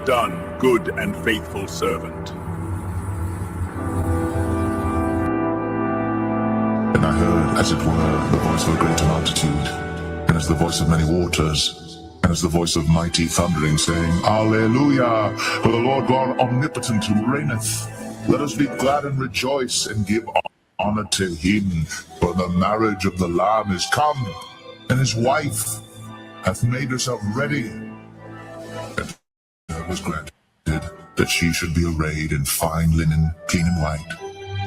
done, good and faithful servant. And I heard, as it were, the voice of a great multitude, and as the voice of many waters, and as the voice of mighty thundering, saying, Alleluia! For the Lord God omnipotent reigneth. Let us be glad and rejoice, and give honor to him. For the marriage of the Lamb is come, and his wife hath made herself ready. And it was granted that she should be arrayed in fine linen, clean and white.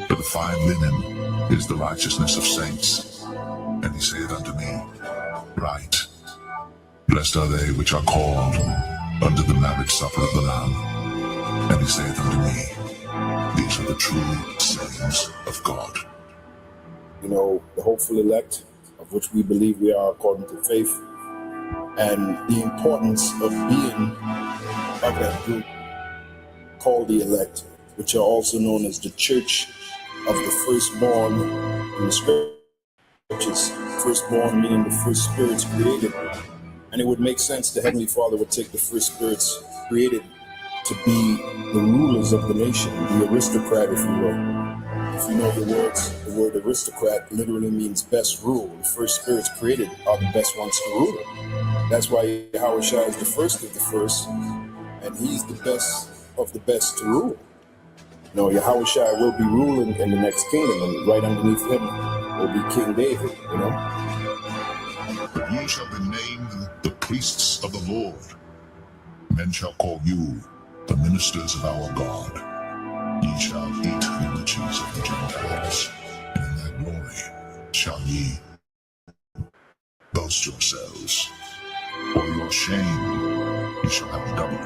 For the fine linen is the righteousness of saints. And he saith unto me, Write, blessed are they which are called unto the marriage supper of the Lamb. And he saith unto me, These are the true sayings of God. You know, the hopeful elect, of which we believe we are according to faith, and the importance of being of that group called the elect, which are also known as the church of the firstborn in the scriptures. Firstborn meaning the first spirits created. And it would make sense the Heavenly Father would take the first spirits created to be the rulers of the nation, the aristocrat, if you will. If you know your words, the word aristocrat literally means best rule. The first spirits created are the best ones to rule. That's why Yahushua is the first of the first, and he's the best of the best to rule. You know, Yahushua will be ruling in the next kingdom, and right underneath him will be King David, you know. But ye shall be named the priests of the Lord. Men shall call you the ministers of our God. Ye shall eat the riches of the Gentiles, and in their glory shall ye boast yourselves. For your shame ye shall have double,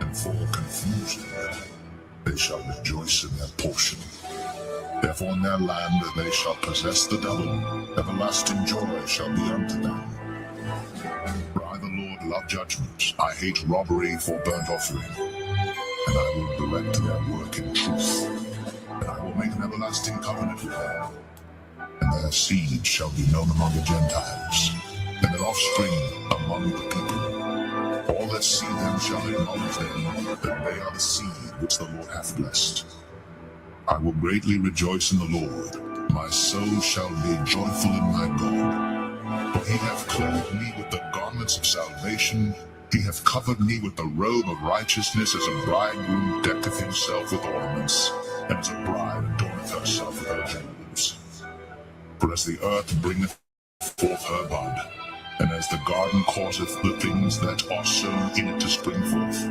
and for confusion they shall rejoice in their portion. Therefore in their land they shall possess the double, everlasting joy shall be unto them. For I the Lord love judgment, I hate robbery for burnt offering. And I will direct their work in truth, and I will make an everlasting covenant with them. And their seed shall be known among the Gentiles, and their offspring among the people. All that see them shall acknowledge them, that they are the seed which the Lord hath blessed. I will greatly rejoice in the Lord. My soul shall be joyful in my God. For he hath clothed me with the garments of salvation. He hath covered me with the robe of righteousness, as a bridegroom decketh himself with ornaments, and as a bride adorneth herself with her jewels. For as the earth bringeth forth her bud, and as the garden causeth the things that are sown in it to spring forth,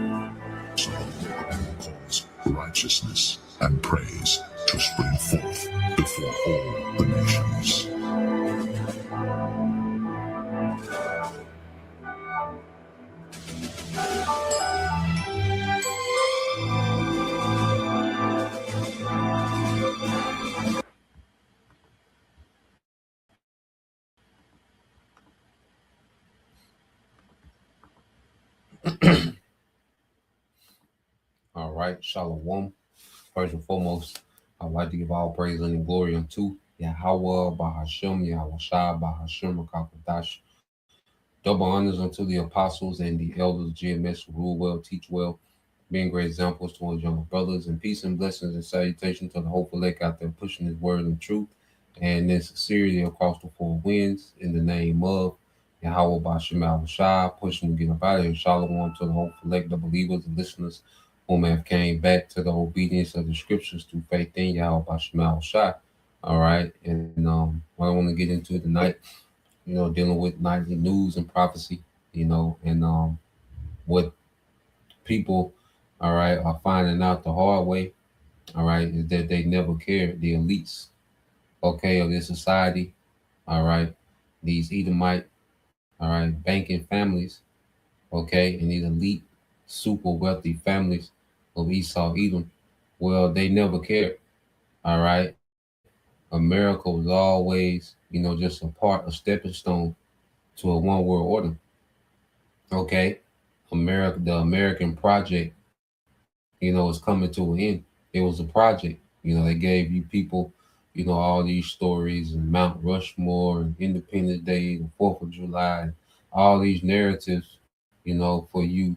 so the Lord will cause righteousness and praise to spring forth before all the nations. All right, Shalom. First and foremost, I'd like to give all praise and glory unto Yahweh, Bahashem, Yahweh Shai, Bahashem, Rakakadash. Double honors unto the apostles and the elders of GMS who rule well, teach well, being great examples to our younger brothers, and peace and blessings and salutation to the hopeful elect out there pushing his word and truth and in sincerity across the four winds in the name of Yahweh Bashem Al Shai, pushing to get up out of here. Shalom to the hopeful elect, the believers, the listeners who may have came back to the obedience of the scriptures through faith in Yahweh Bashem Al Shai. All right, and what I want to get into tonight, dealing with nightly news and prophecy, and what people, all right, are finding out the hard way, all right, is that they never cared. The elites, okay, of this society, all right, these Edomite, all right, banking families, okay, and these elite, super wealthy families of Esau, Edom, well, they never cared, all right. America was always, just a stepping stone to a one world order. Okay. The American project, is coming to an end. It was a project. They gave you people, all these stories and Mount Rushmore and Independence Day and 4th of July and all these narratives, for you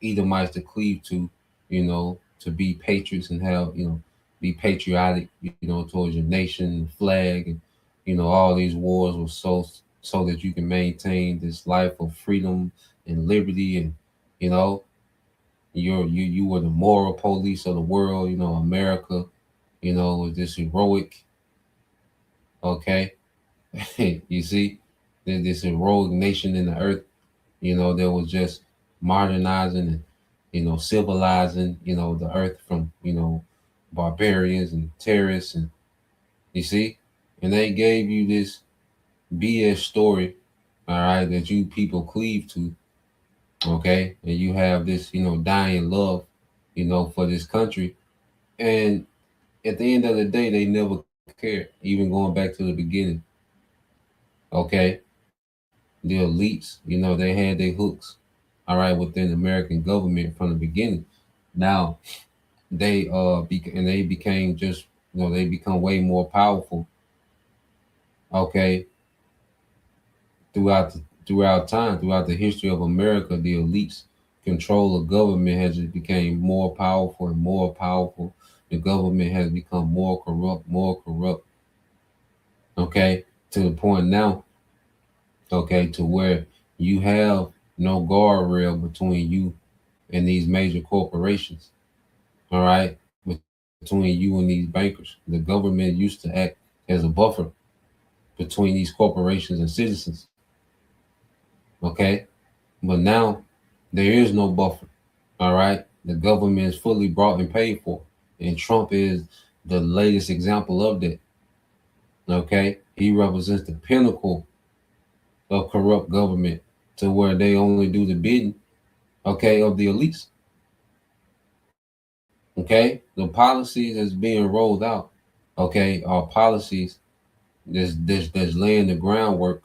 Edomites to cleave to, to be patriots and have, be patriotic, towards your nation, the flag, and all these wars were so that you can maintain this life of freedom and liberty, and you know you were the moral police of the world. America, was this heroic, okay. You see, this heroic nation in the earth, that was just modernizing and civilizing, the earth from barbarians and terrorists, and you see, and they gave you this BS story, all right, that you people cleave to, okay, and you have this dying love, for this country, and at the end of the day, they never cared. Even going back to the beginning, okay, the elites, they had their hooks, all right, within the American government from the beginning. Now and they became just they become way more powerful, okay, throughout the history of America. The elites control of government has just became more powerful and more powerful. The government has become more corrupt, okay, to the point now, okay, to where you have no guardrail between you and these major corporations, all right, between you and these bankers. The government used to act as a buffer between these corporations and citizens, okay, but now there is no buffer, all right. The government is fully bought and paid for, and Trump is the latest example of that, okay. He represents the pinnacle of corrupt government, to where they only do the bidding, okay, of the elites. Okay, the policies that's being rolled out, okay, are policies that's laying the groundwork,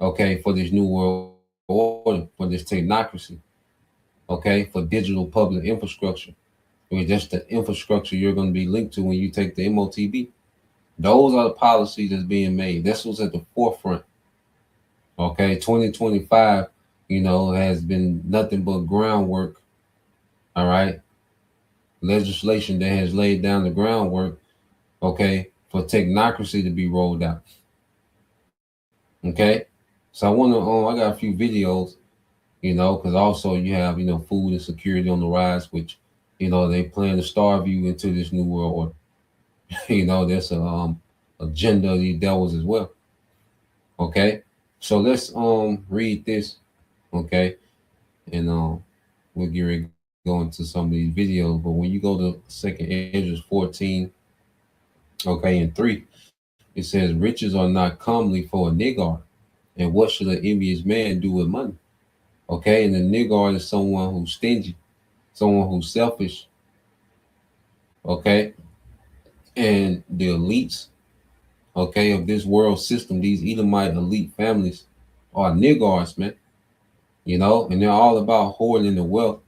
okay, for this new world order, for this technocracy, okay, for digital public infrastructure. I mean, just the infrastructure you're going to be linked to when you take the MOTB. Those are the policies that's being made. That's what's at the forefront. Okay, 2025, has been nothing but groundwork. All right, legislation that has laid down the groundwork, okay, for technocracy to be rolled out. Okay, so I got a few videos, because also you have food insecurity on the rise, which they plan to starve you into this new world order. There's a agenda of these devils as well. Okay, so let's read this, okay, and we'll get ready to go into some of these videos. But when you go to Second Ezra 14, okay, and 3, it says, "Riches are not comely for a niggard, and what should an envious man do with money?" Okay, and the niggard is someone who's stingy, someone who's selfish. Okay, and the elites, okay, of this world system, these Edomite elite families are niggards, man. And they're all about hoarding the wealth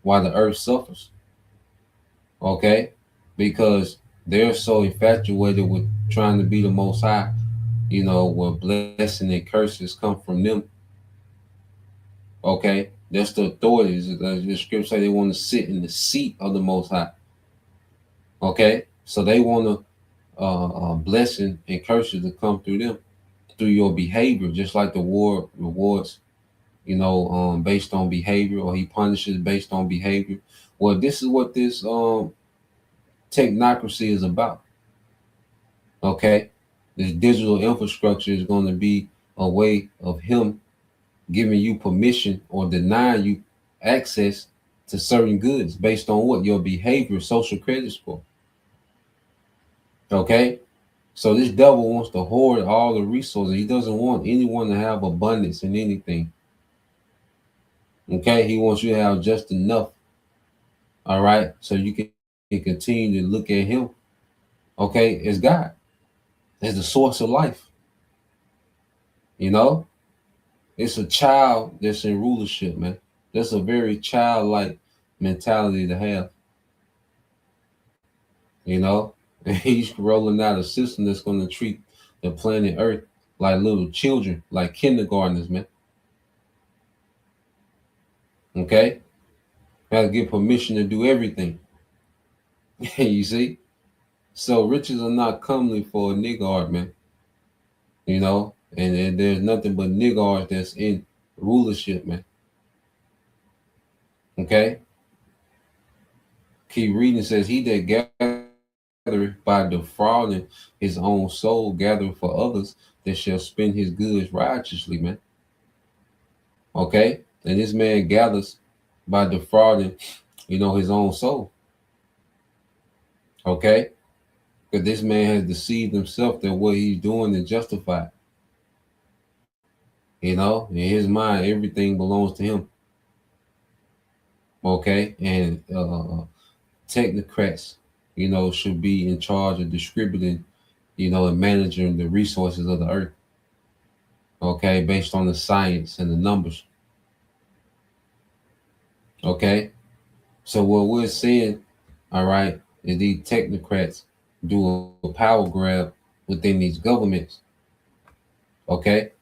while the earth suffers. Okay, because they're so infatuated with trying to be the most high, where blessing and curses come from them. Okay, that's the authorities. The scripture say they want to sit in the seat of the Most High. Okay, so they want to blessing and curses to come through them, through your behavior, just like the Lord rewards, based on behavior, or He punishes based on behavior. Well, this is what this technocracy is about. Okay, this digital infrastructure is going to be a way of Him giving you permission or denying you access to certain goods based on what your behavior, social credit score. Okay, so this devil wants to hoard all the resources. He doesn't want anyone to have abundance in anything. Okay, he wants you to have just enough. All right, so you can continue to look at him, okay, as God, as the source of life. It's a child that's in rulership, man. That's a very childlike mentality to have. And he's rolling out a system that's going to treat the planet Earth like little children, like kindergartners, man. Okay, Has to get permission to do everything. You see? So riches are not comely for a niggard, man. You know, and there's nothing but niggards that's in rulership, man. Okay? Keep reading. It says, he that gathereth by defrauding his own soul, gathereth for others that shall spend his goods righteously, man. Okay? And this man gathers by defrauding, his own soul. Okay? Because this man has deceived himself that what he's doing is justified. In his mind, everything belongs to him. Okay? And technocrats, should be in charge of distributing, and managing the resources of the earth. Okay? Based on the science and the numbers. Okay? So what we're seeing, all right, is these technocrats do a power grab within these governments. Okay?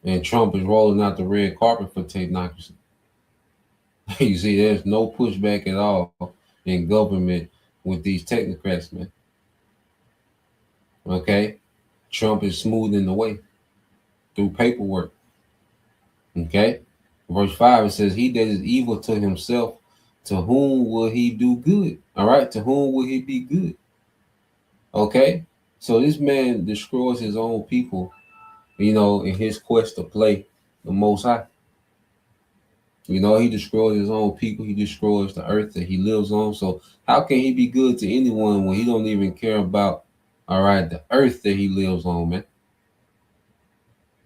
And Trump is rolling out the red carpet for technocracy. You see, there's no pushback at all in government with these technocrats, man. Okay? Trump is smoothing the way through paperwork. Okay? Verse 5, it says, he that is evil to himself, to whom will he do good? All right? To whom will he be good? Okay? So this man destroys his own people, in his quest to play the Most High. He destroys his own people. He destroys the earth that he lives on. So how can he be good to anyone when he don't even care about, all right, the earth that he lives on, man?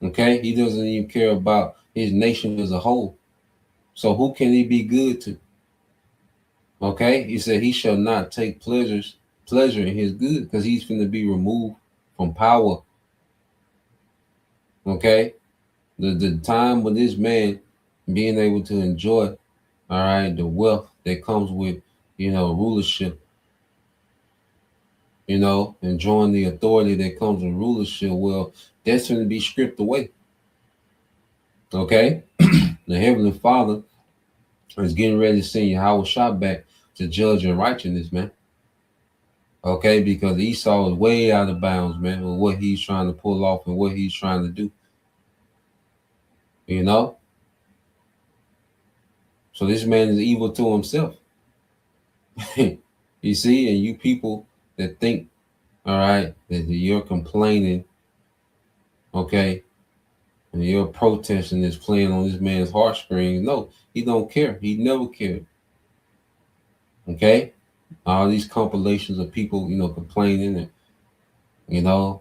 Okay? He doesn't even care about his nation as a whole. So who can he be good to? Okay? He said he shall not take pleasure in his good, because he's going to be removed from power. Okay? The time with this man being able to enjoy, all right, the wealth that comes with, rulership, enjoying the authority that comes with rulership, well, that's going to be stripped away. Okay? The Heavenly Father is getting ready to send Yahweh Shah back to judge in righteousness, man. Okay? Because Esau is way out of bounds, man, with what he's trying to pull off and what he's trying to do. So this man is evil to himself. You see, and you people that think, all right, that you're complaining, okay, and you're protesting is playing on this man's heartstrings. No, he don't care. He never cared. Okay? All these compilations of people, complaining and,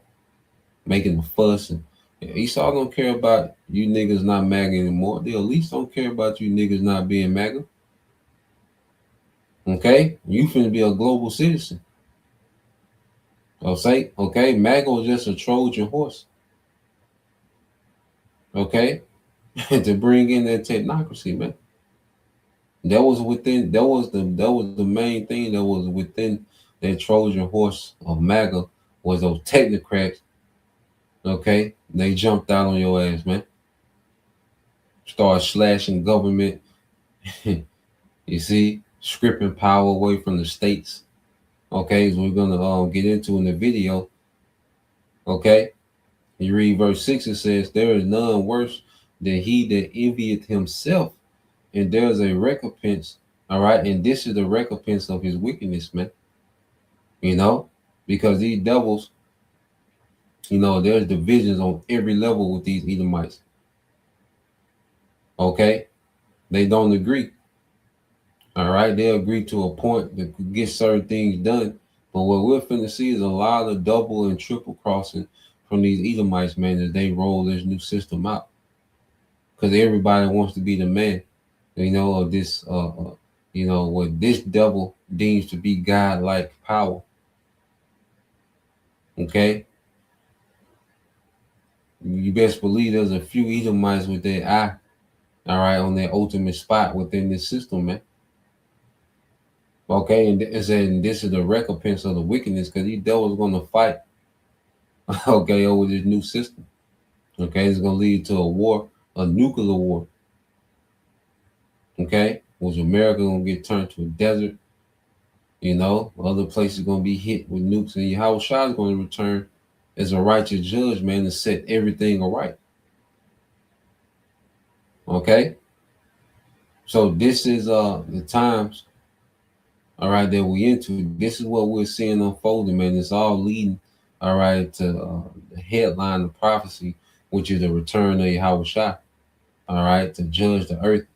making a fuss. And Esau don't care about you niggas not MAGA anymore. They at least don't care about you niggas not being MAGA. Okay? You finna be a global citizen. Okay, MAGA was just a Trojan horse. Okay? To bring in that technocracy, man. That was the main thing that was within that Trojan horse of MAGA, was those technocrats. Okay? They jumped out on your ass, man. Start slashing government. You see, stripping power away from the states. Okay, so we're gonna get into in the video. Okay, you read verse 6, it says, there is none worse than he that envieth himself, and there is a recompense. All right, and this is the recompense of his wickedness, man. Because these devils, there's divisions on every level with these Edomites. Okay, they don't agree. All right, they agree to a point to get certain things done. But what we're finna see is a lot of double and triple crossing from these Edomites, man, as they roll this new system out. Because everybody wants to be the man, of this, what this devil deems to be God-like power. Okay? You best believe there's a few Edomites with their eye, all right, on their ultimate spot within this system, man. Okay, and this is the recompense of the wickedness, because these devils are going to fight, okay, over this new system. Okay, it's going to lead to a war, a nuclear war. Okay, was America gonna get turned to a desert? You know, other places gonna be hit with nukes, and Yahweh Shah is gonna return as a righteous judge, man, to set everything aright. Okay, so this is the times, all right, that we into. This is what we're seeing unfolding, man. It's all leading, all right, to the headline of prophecy, which is the return of Yahweh Shah, all right, to judge the earth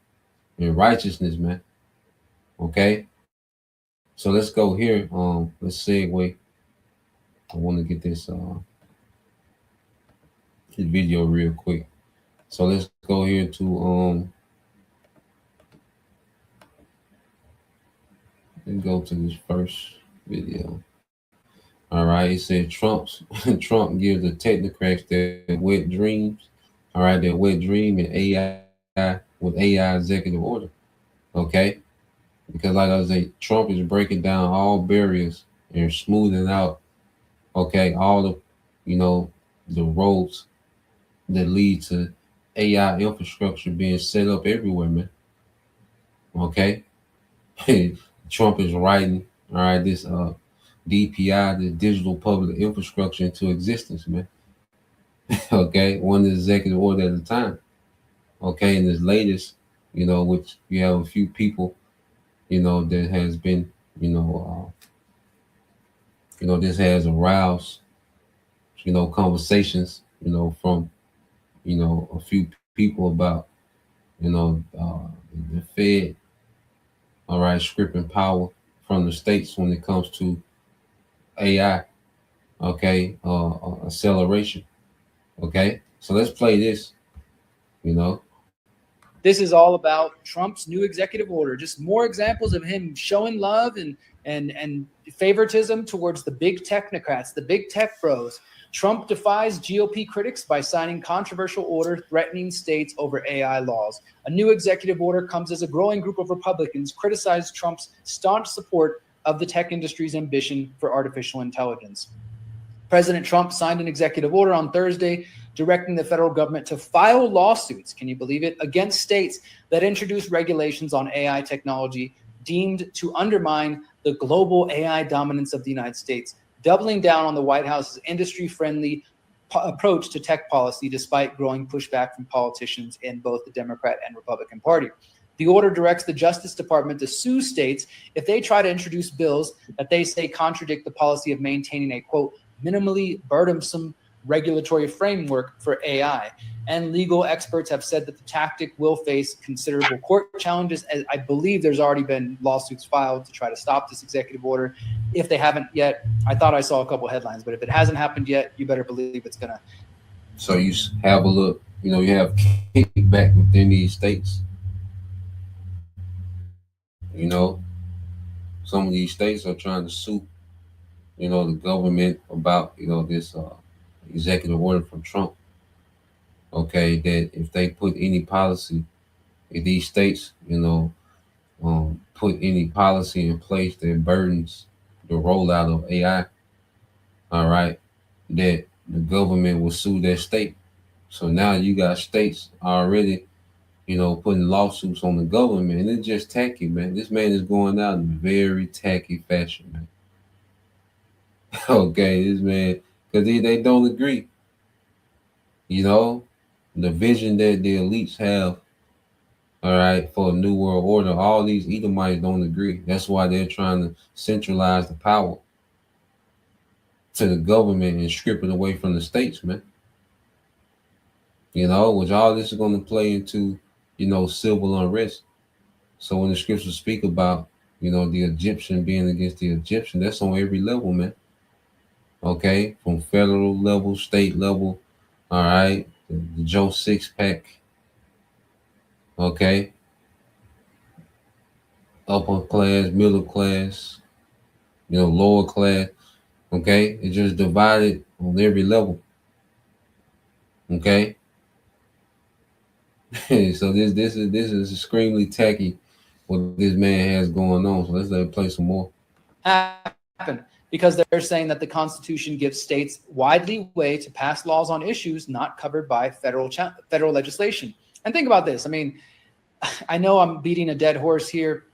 in righteousness, man. Okay, so let's go here. Let's segue. I want to get this video real quick. So let's go here to and go to this first video. All right, it said Trump gives the technocrats their wet dreams. All right, their wet dream and AI with AI executive order. Okay, because like I say, Trump is breaking down all barriers and smoothing out. Okay, all the the roads that lead to AI infrastructure being set up everywhere, man. Okay, Trump is writing, all right, this DPI, the digital public infrastructure, into existence, man. Okay, one executive order at a time. Okay, and this latest, which you have a few people, that has been, this has aroused, conversations, from, a few people about, the Fed, all right, stripping power from the states when it comes to AI, okay, acceleration. Okay, so let's play this. This is all about Trump's new executive order. Just more examples of him showing love and favoritism towards the big technocrats, the big tech bros. Trump defies GOP critics by signing controversial order threatening states over AI laws. A new executive order comes as a growing group of Republicans criticize Trump's staunch support of the tech industry's ambition for artificial intelligence. President Trump signed an executive order on Thursday directing the federal government to file lawsuits, can you believe it, against states that introduce regulations on AI technology deemed to undermine the global AI dominance of the United States, doubling down on the White House's industry-friendly approach to tech policy despite growing pushback from politicians in both the Democrat and Republican Party. The order directs the Justice Department to sue states if they try to introduce bills that they say contradict the policy of maintaining a, quote, minimally burdensome regulatory framework for AI. And legal experts have said that the tactic will face considerable court challenges. I believe there's already been lawsuits filed to try to stop this executive order. If they haven't yet, I thought I saw a couple headlines, but if it hasn't happened yet, you better believe it's gonna. So you have a look, you have kickback within these states. Some of these states are trying to sue, the government about, this executive order from Trump. Okay, that if they put any policy in these states, put any policy in place that burdens the rollout of AI, all right, that the government will sue their state. So now you got states already, putting lawsuits on the government, and it's just tacky, man. This man is going out in very tacky fashion, man. Okay, this man, because they don't agree. The vision that the elites have, all right, for a new world order, all these Edomites don't agree. That's why they're trying to centralize the power to the government and strip it away from the states, man. Which all this is going to play into, civil unrest. So when the scriptures speak about, the Egyptian being against the Egyptian, that's on every level, man. Okay, from federal level, state level, all right, the Joe Six Pack, okay, upper class, middle class, lower class, okay, it's just divided on every level, okay. So this is extremely tacky what this man has going on. So let's let it play some more. Happen because they're saying that the Constitution gives states wide leeway to pass laws on issues not covered by federal legislation. And think about this. I mean, I know I'm beating a dead horse here.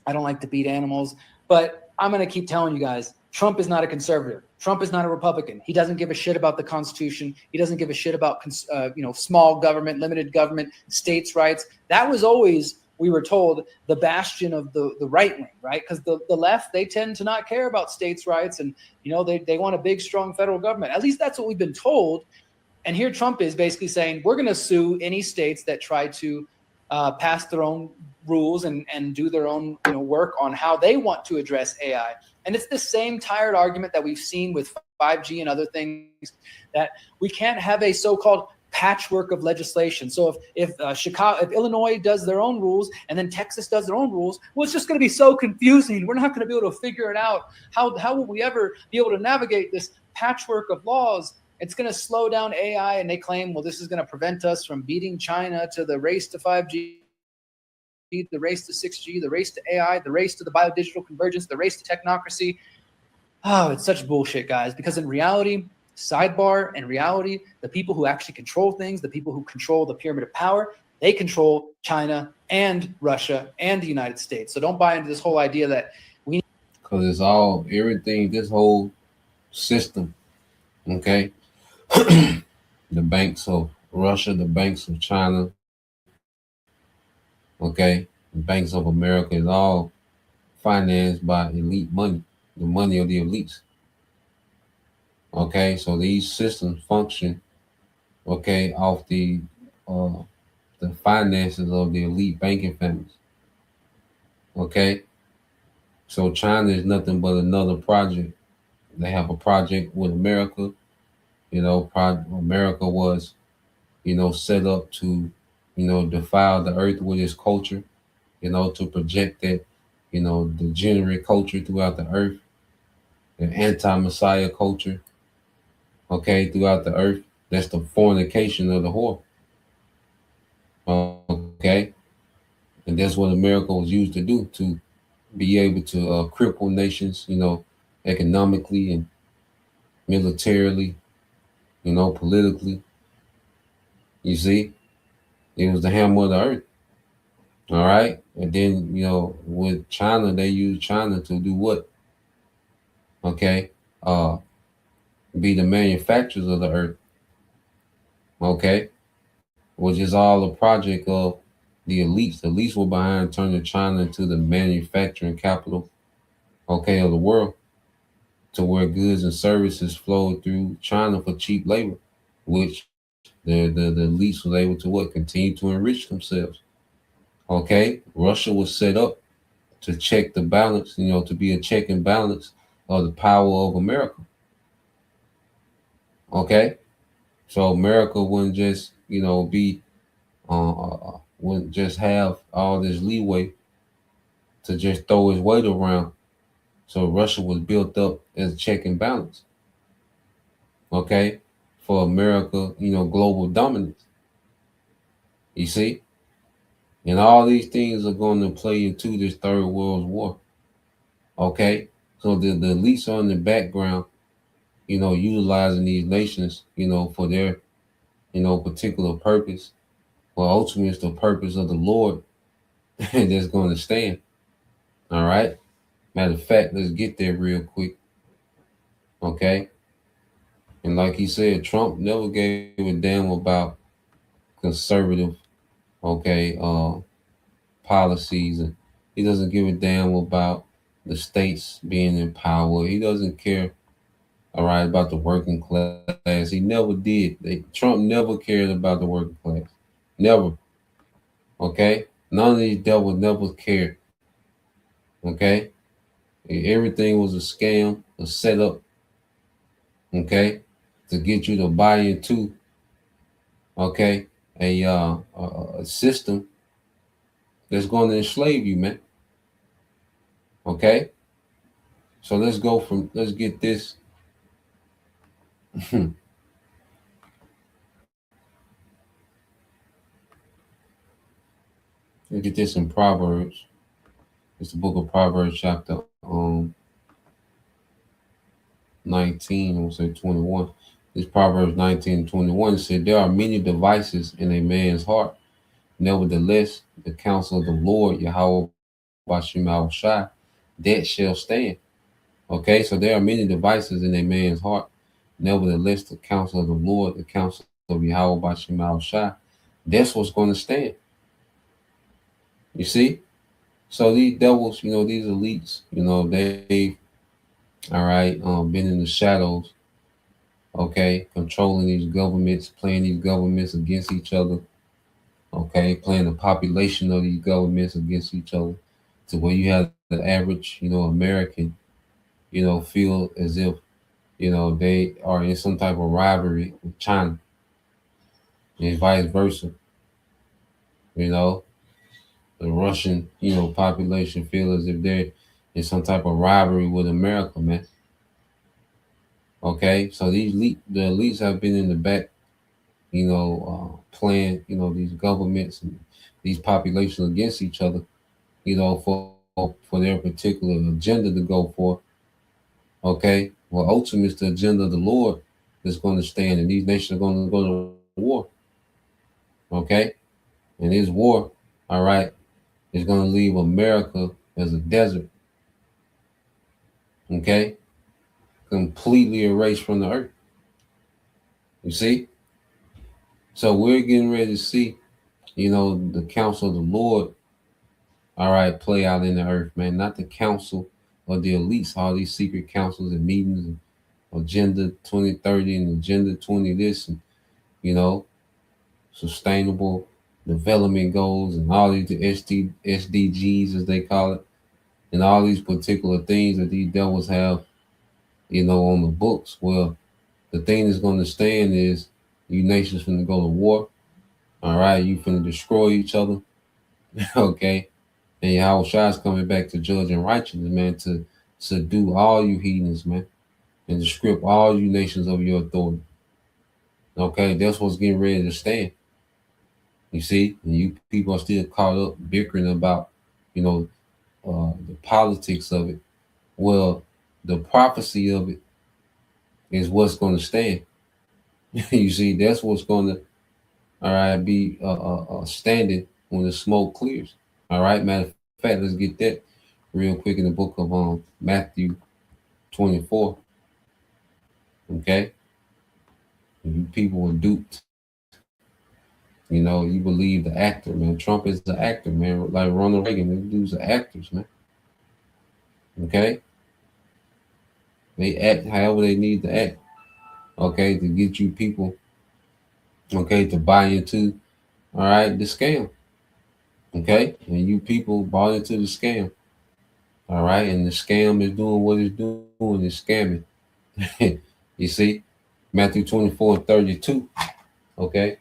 I don't like to beat animals, but I'm going to keep telling you guys, Trump is not a conservative. Trump is not a Republican. He doesn't give a shit about the Constitution. He doesn't give a shit about, small government, limited government, states' rights. That was always, we were told, the bastion of the right wing, right? Because the left, they tend to not care about states' rights, and they want a big, strong federal government. At least that's what we've been told. And here Trump is basically saying, we're going to sue any states that try to pass their own rules and do their own work on how they want to address AI. And it's the same tired argument that we've seen with 5G and other things, that we can't have a so-called patchwork of legislation. So if Illinois does their own rules and then Texas does their own rules, well, it's just going to be so confusing. We're not going to be able to figure it out. How will we ever be able to navigate this patchwork of laws? It's going to slow down AI, and they claim, well, this is going to prevent us from beating China to the race to 5G, the race to 6G, the race to AI, the race to the biodigital convergence, the race to technocracy. Oh, it's such bullshit, guys, because in reality, sidebar, in reality, the people who actually control things, the people who control the pyramid of power, they control China and Russia and the United States. So don't buy into this whole idea that we... Because it's all, everything, this whole system, okay? The banks of Russia, the banks of China, okay, the banks of America is all financed by elite money, the money of the elites. Okay, so these systems function, okay, off the finances of the elite banking families. Okay, so China is nothing but another project. They have a project with America. America was, set up to, defile the earth with its culture, to project that, degenerate culture throughout the earth, the anti-Messiah culture, okay, throughout the earth. That's the fornication of the whore. Okay, and that's what America was used to do, to be able to cripple nations, economically and militarily, politically. You see, it was the hammer of the earth. All right, and then with China, they used China to do what? Okay, be the manufacturers of the earth. Okay, which is all a project of the elites. The elites were behind turning China into the manufacturing capital, okay, of the world, to where goods and services flowed through China for cheap labor, which the elites was able to what? Continue to enrich themselves. Okay, Russia was set up to check the balance, to be a check and balance of the power of America. Okay, so America wouldn't just, wouldn't just have all this leeway to just throw his weight around. So Russia was built up as a check and balance. Okay, for America, global dominance. You see, and all these things are going to play into this third world war. Okay, so the elites are in the background, utilizing these nations, for their, particular purpose. Well, ultimately, it's the purpose of the Lord that's going to stand. All right. Matter of fact, let's get there real quick. Okay. And like he said, Trump never gave a damn about conservative, okay, policies, and he doesn't give a damn about the states being in power. He doesn't care, all right, about the working class. He never did. Trump never cared about the working class. Never. Okay? None of these devils never cared. Okay? Everything was a scam, a setup, okay, to get you to buy into, okay, a system that's going to enslave you, man. Okay? So let's get this. Let's get this in Proverbs. It's the book of Proverbs, chapter 19, I will say 21. This Proverbs 19 and 21 said, there are many devices in a man's heart, Nevertheless, the counsel of the Lord, Yahweh Bashim Shai, that shall stand. Okay, so there are many devices in a man's heart. Nevertheless, the counsel of the Lord, the counsel of Yahweh Bashim Shai, that's what's going to stand. You see? So these devils, these elites, they, all right, been in the shadows, okay, controlling these governments, playing these governments against each other, okay, playing the population of these governments against each other, to where you have the average, American, feel as if, they are in some type of rivalry with China and vice versa. You know, the Russian, population feel as if they're in some type of rivalry with America, man. Okay, so the elites have been in the back, playing, these governments and these populations against each other, for their particular agenda to go for. Okay, well, ultimately, it's the agenda of the Lord that's going to stand, and these nations are going to go to war. Okay, and this war, all right, is going to leave America as a desert. Okay, completely erased from the earth. You see, so we're getting ready to see, the counsel of the Lord, all right, play out in the earth, man. Not the counsel of the elites, all these secret councils and meetings and Agenda 2030 and Agenda 20 this and, you know, sustainable development goals and all these SDGs as they call it, and all these particular things that these devils have, on the books. Well, the thing that's going to stand is you nations finna go to war. All right, you finna destroy each other. Okay, and Yahweh Shai is coming back to judge and righteousness, man, to subdue all you heathens, man, and to strip all you nations of your authority. Okay, that's what's getting ready to stand. You see, and you people are still caught up bickering about, the politics of it. Well, the prophecy of it is what's going to stand. You see, that's what's going to, all right, be standing when the smoke clears. All right, matter of fact, let's get that real quick in the book of Matthew 24. Okay, you people were duped. You believe the actor, man. Trump is the actor, man. Like Ronald Reagan, these dudes are actors, man. Okay, they act however they need to act. Okay, to get you people, okay, to buy into, all right, the scam. Okay, and you people bought into the scam. All right, and the scam is doing what it's doing, it's scamming. You see, Matthew 24 and 32. Okay,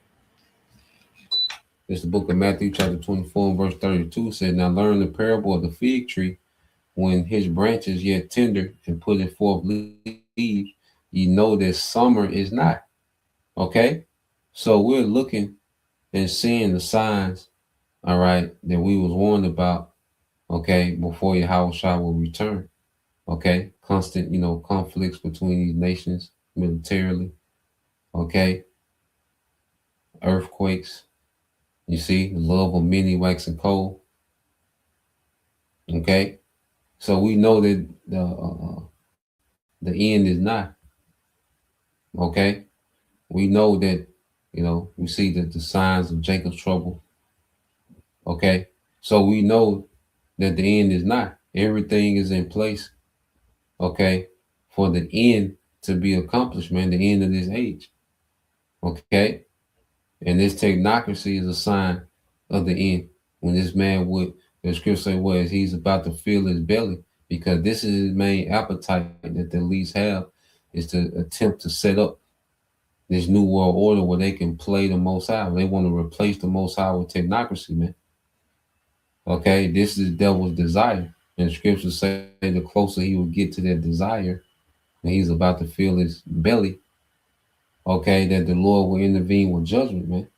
it's the book of Matthew, chapter 24, and verse 32 said, "Now learn the parable of the fig tree. When his branches yet tender and putting forth leaves, ye know that summer is not." Okay, so we're looking and seeing the signs, all right, that we was warned about, okay, before Yahweh Shai will return. Okay, constant, conflicts between these nations militarily. Okay, earthquakes. You see, the love of many waxing cold. Okay, so we know that the end is not. Okay, we know that, we see that the signs of Jacob's trouble. Okay, so we know that the end is not. Everything is in place. Okay, for the end to be accomplished, man. The end of this age. Okay, and this technocracy is a sign of the end. When this man would, the scripture say, was he's about to fill his belly, because this is his main appetite that the elites have, is to attempt to set up this new world order where they can play the Most High. They want to replace the Most High with technocracy, man. Okay, this is the devil's desire. And the scriptures say the closer he will get to that desire, and he's about to fill his belly, okay, that the Lord will intervene with judgment, man.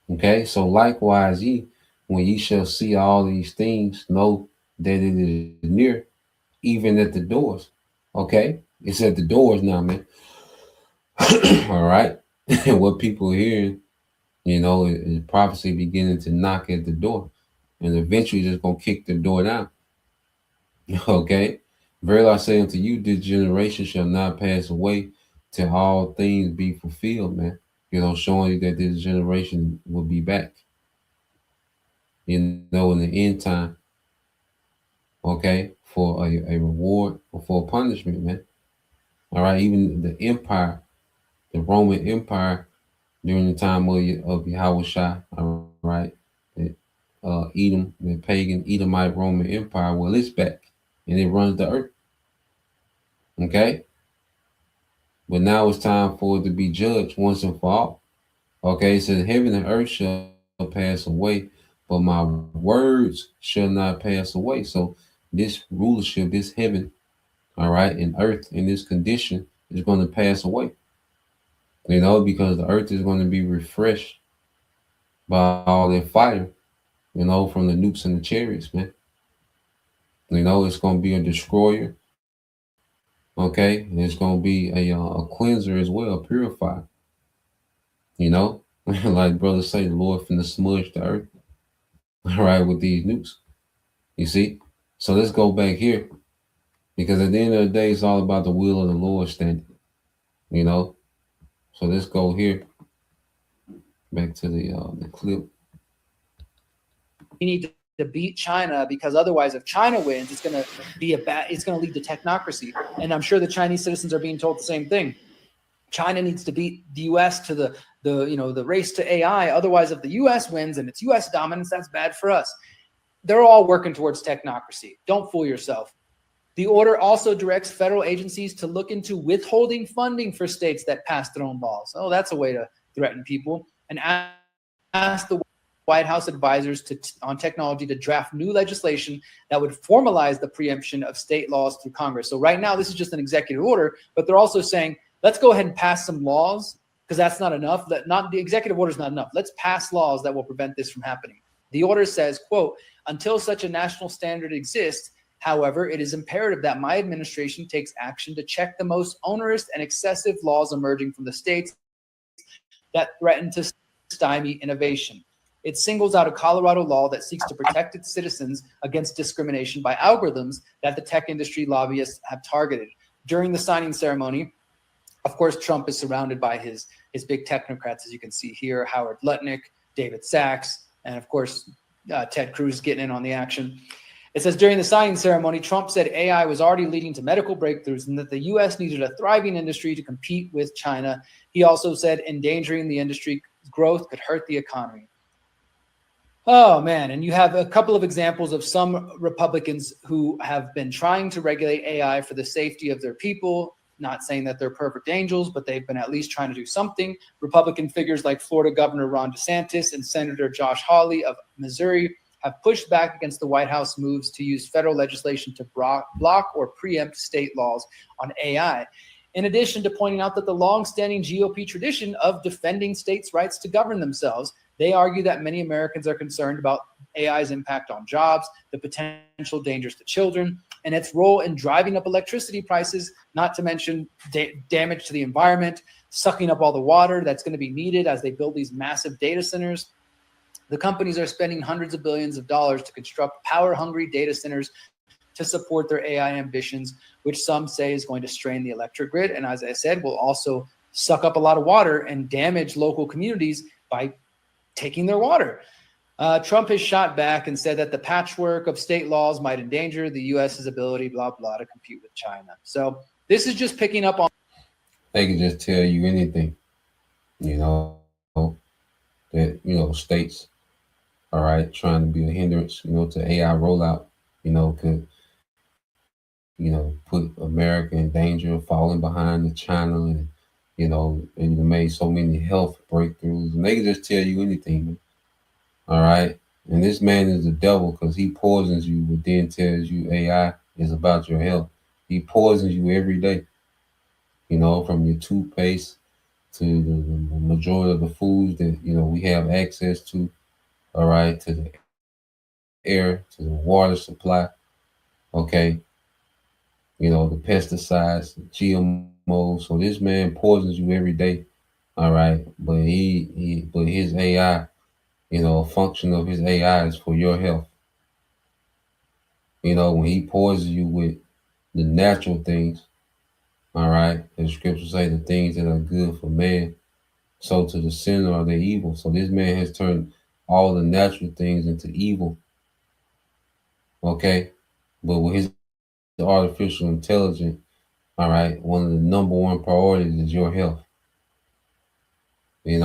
Okay, so likewise, when ye shall see all these things, know that it is near, even at the doors. Okay, it's at the doors now, man. All right, and what people are hearing, Prophecy beginning to knock at the door, and eventually just gonna kick the door down. Okay. Verily I say unto you, this generation shall not pass away till all things be fulfilled, man. Showing you that this generation will be back, in the end time, okay, for a reward or for a punishment, man. All right. Even the empire, the Roman Empire during the time of Yahushua, all right, Edom, the pagan Edomite Roman Empire, well, it's back and it runs the earth, okay? But now it's time for it to be judged once and for all. Okay, it says, heaven and earth shall pass away, but my words shall not pass away. So this rulership, this heaven, all right, and earth in this condition is going to pass away, because the earth is going to be refreshed by all that fire, from the nukes and the chariots, man. It's going to be a destroyer, okay? And it's going to be a cleanser as well, a purifier, like brothers say, the Lord finna smudge the earth, all right, with these nukes. You see? So let's go back here, because at the end of the day, it's all about the will of the Lord standing, you know? So let's go here, back to the clip. We need to beat China, because otherwise, if China wins, it's going to be it's going to lead to technocracy. And I'm sure the Chinese citizens are being told the same thing. China needs to beat the U.S. to the race to AI. Otherwise, if the U.S. wins and it's U.S. dominance, that's bad for us. They're all working towards technocracy. Don't fool yourself. The order also directs federal agencies to look into withholding funding for states that pass their own laws. Oh, that's a way to threaten people. And ask the White House advisors on technology to draft new legislation that would formalize the preemption of state laws through Congress. So right now, this is just an executive order, but they're also saying, let's go ahead and pass some laws, because that's not enough. The executive order is not enough. Let's pass laws that will prevent this from happening. The order says, quote, until such a national standard exists, however, it is imperative that my administration takes action to check the most onerous and excessive laws emerging from the states that threaten to stymie innovation. It singles out a Colorado law that seeks to protect its citizens against discrimination by algorithms that the tech industry lobbyists have targeted. During the signing ceremony, of course, Trump is surrounded by his big technocrats, as you can see here, Howard Lutnick, David Sachs, and of course, Ted Cruz getting in on the action. It says, during the signing ceremony, Trump said AI was already leading to medical breakthroughs and that the U.S. needed a thriving industry to compete with China. He also said endangering the industry's growth could hurt the economy. Oh, man. And you have a couple of examples of some Republicans who have been trying to regulate AI for the safety of their people. Not saying that they're perfect angels, but they've been at least trying to do something. Republican figures like Florida Governor Ron DeSantis and Senator Josh Hawley of Missouri have pushed back against the White House moves to use federal legislation to block or preempt state laws on AI. In addition to pointing out that the longstanding GOP tradition of defending states' rights to govern themselves, they argue that many Americans are concerned about AI's impact on jobs, the potential dangers to children, and its role in driving up electricity prices, not to mention damage to the environment, sucking up all the water that's going to be needed as they build these massive data centers. The companies are spending hundreds of billions of dollars to construct power-hungry data centers to support their AI ambitions, which some say is going to strain the electric grid. And as I said, will also suck up a lot of water and damage local communities by taking their water. Trump has shot back and said that the patchwork of state laws might endanger the U.S.'s ability, blah, blah, to compete with China. So this is just picking up on. They can just tell you anything, that, states, all right, trying to be a hindrance, to AI rollout, could, put America in danger of falling behind the China and, and made so many health breakthroughs. And they can just tell you anything. All right. And this man is the devil, because he poisons you, but then tells you AI is about your health. He poisons you every day, from your toothpaste to the majority of the foods that, we have access to. All right. To the air, to the water supply. Okay. The pesticides, the GMOs. So this man poisons you every day. All right, but but his AI, a function of his AI is for your health. When he poisons you with the natural things, all right, the scriptures say the things that are good for man, so to the sinner are they evil. So this man has turned all the natural things into evil, okay? But with his artificial intelligence, all right, one of the number one priorities is your health, and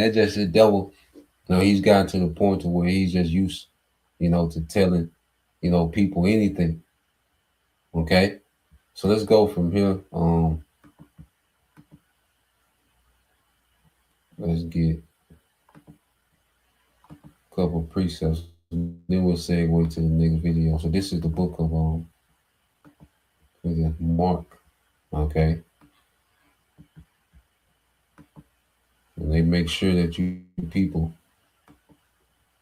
that just the devil. He's gotten to the point to where he's just used, to telling, people anything. Okay, so let's go from here. Let's get a couple precepts, then we'll segue to the next video. So this is the book of Mark. Okay, and they make sure that you people,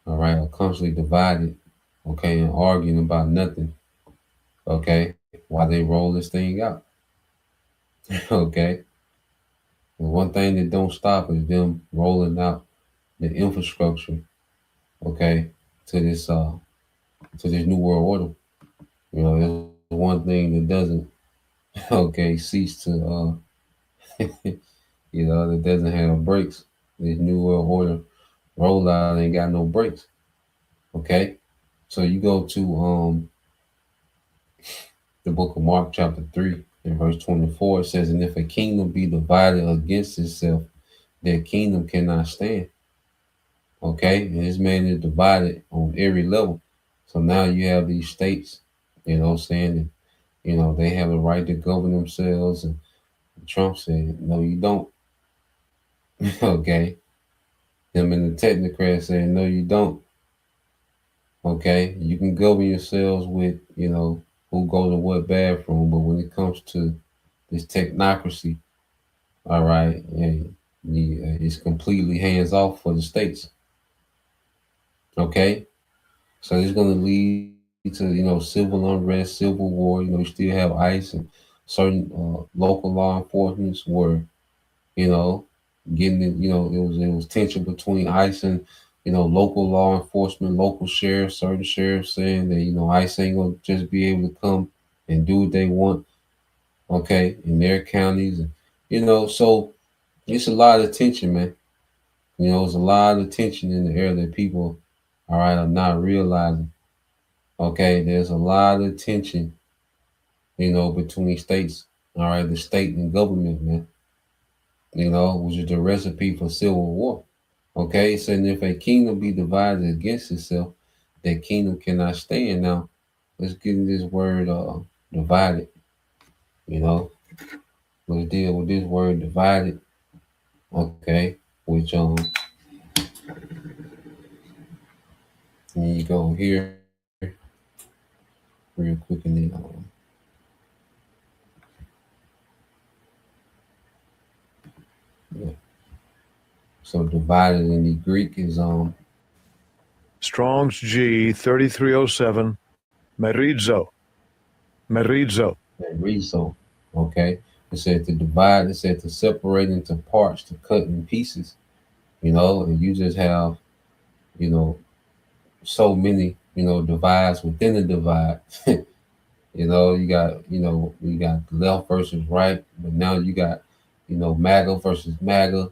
all right, are constantly divided, okay, and arguing about nothing, okay, while they roll this thing out. Okay, and one thing that don't stop is them rolling out the infrastructure, okay, to this new world order. There's one thing that doesn't, okay, cease to, that doesn't have brakes. This new world order rollout ain't got no brakes. Okay, so you go to the book of Mark chapter 3 and verse 24. It says, "And if a kingdom be divided against itself, that kingdom cannot stand." Okay, and this man is divided on every level. So now you have these states, saying that, they have the right to govern themselves. And Trump said, no, you don't. Okay. Them and the technocrats saying, no, you don't. Okay. You can govern yourselves with, who goes to what bathroom. But when it comes to this technocracy, all right, it's completely hands off for the states. Okay. So it's going to lead to, civil unrest, civil war. You still have ICE and certain local law enforcement where, getting it, it was tension between ICE and, local law enforcement, local sheriffs, certain sheriffs saying that, ICE ain't gonna just be able to come and do what they want, okay, in their counties. And, so it's a lot of tension, man. It's a lot of tension in the air that people, all right, are not realizing. Okay, there's a lot of tension, between states, all right, the state and government, man, which is the recipe for civil war. Okay, so if a kingdom be divided against itself, that kingdom cannot stand. Now, let's get in this word divided, you know. Let's deal with this word divided, okay, which you go here real quick and then yeah. So divided in the Greek is Strong's G 3307 merizo. Merizo. Okay. It said to divide, it said to separate into parts, to cut in pieces, and you just have, you know, so many, divides within the divide. You got left versus right, but now you got, MAGA versus MAGA.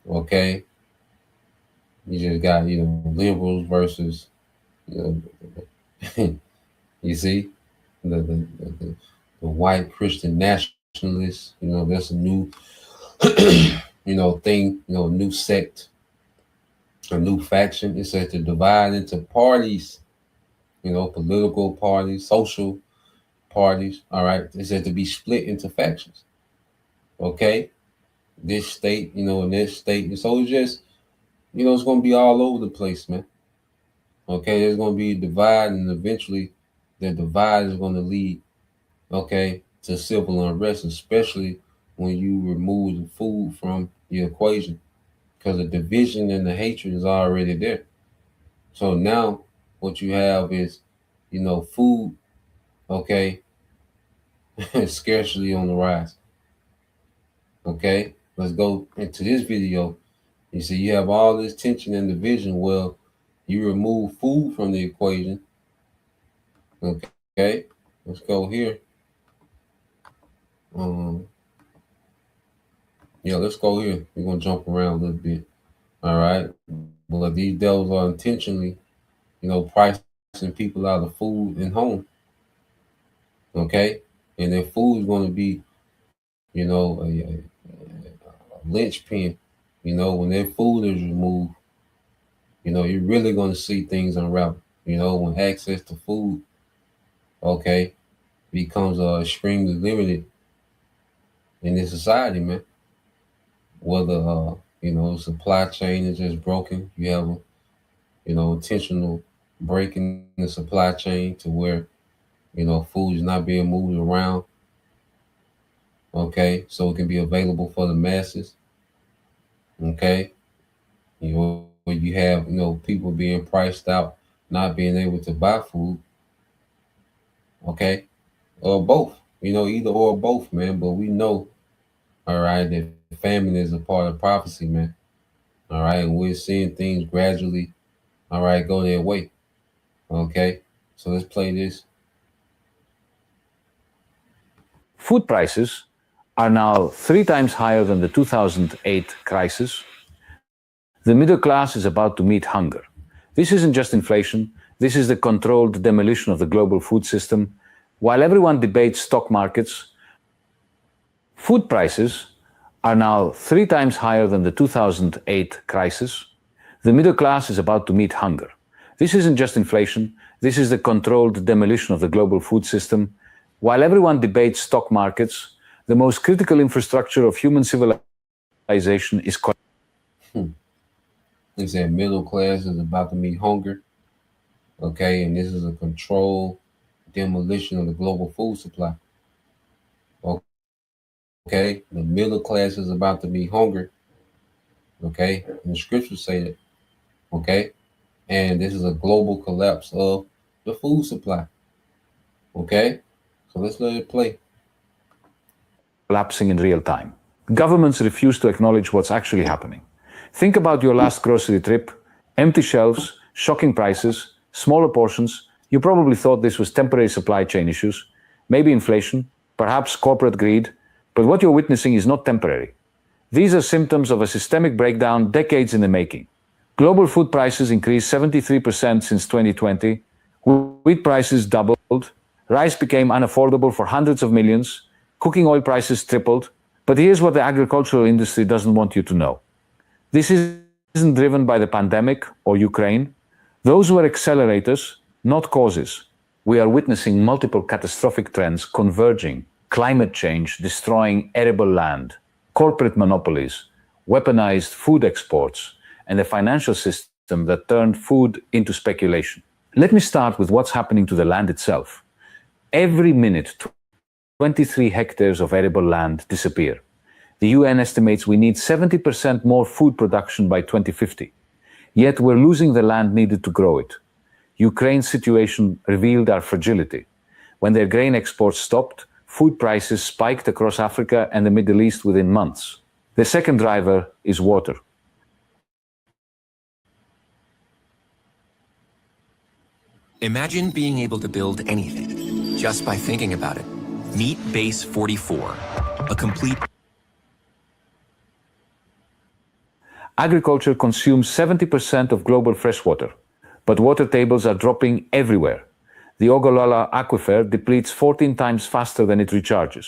Okay. You just got, liberals versus, you know, you see, the white Christian nationalists. That's a new, thing. New sect, a new faction. It says to divide into parties. Political parties, social parties. All right, it said to be split into factions. Okay, this state, and this state. So it's just, it's going to be all over the place, man. Okay, there's going to be a divide, and eventually, the divide is going to lead, okay, to civil unrest, especially when you remove the food from the equation, because the division and the hatred is already there. So now, what you have is, food, okay, scarcity on the rise. Okay, let's go into this video. You see, you have all this tension and division. Well, you remove food from the equation. Okay, let's go here. Yeah, let's go here. We're gonna jump around a little bit. All right. Well, these devils are intentionally, pricing people out of food and home. Okay, and their food is going to be, a linchpin. When their food is removed, you're really going to see things unravel. When access to food, okay, becomes extremely limited in this society, man. Whether supply chain is just broken, you have a intentional break in the supply chain to where food is not being moved around. Okay, so it can be available for the masses. Okay, you have people being priced out, not being able to buy food. Okay, or both. Either or both, man. But we know, all right, that famine is a part of prophecy, man. All right, and we're seeing things gradually, all right, go their way. Okay, so let's play this. Food prices are now 3 times higher than the 2008 crisis. The middle class is about to meet hunger. This isn't just inflation, this is the controlled demolition of the global food system. While everyone debates stock markets, food prices are now 3 times higher than the 2008 crisis. The middle class is about to meet hunger. This isn't just inflation, this is the controlled demolition of the global food system. While everyone debates stock markets, the most critical infrastructure of human civilization is They said middle class is about to meet hunger. Okay, and this is a controlled demolition of the global food supply. Okay, the middle class is about to meet hunger. Okay, and the scriptures say that. Okay, and this is a global collapse of the food supply. Okay, so let's let it play. collapsing in real time. Governments refuse to acknowledge what's actually happening. Think about your last grocery trip. Empty shelves, shocking prices, smaller portions. You probably thought this was temporary supply chain issues, maybe inflation, perhaps corporate greed, but what you're witnessing is not temporary. These are symptoms of a systemic breakdown decades in the making. Global food prices increased 73% since 2020. Wheat prices doubled. Rice became unaffordable for hundreds of millions. Cooking oil prices tripled. But here's what the agricultural industry doesn't want you to know. This isn't driven by the pandemic or Ukraine. Those were accelerators, not causes. We are witnessing multiple catastrophic trends converging: climate change destroying arable land, corporate monopolies, weaponized food exports, and a financial system that turned food into speculation. Let me start with what's happening to the land itself. Every minute, 23 hectares of arable land disappear. The UN estimates we need 70% more food production by 2050. Yet we're losing the land needed to grow it. Ukraine's situation revealed our fragility. When their grain exports stopped, food prices spiked across Africa and the Middle East within months. The second driver is water. Imagine being able to build anything just by thinking about it. Meet Base 44, a complete... Agriculture consumes 70% of global freshwater, but water tables are dropping everywhere. The Ogallala aquifer depletes 14 times faster than it recharges.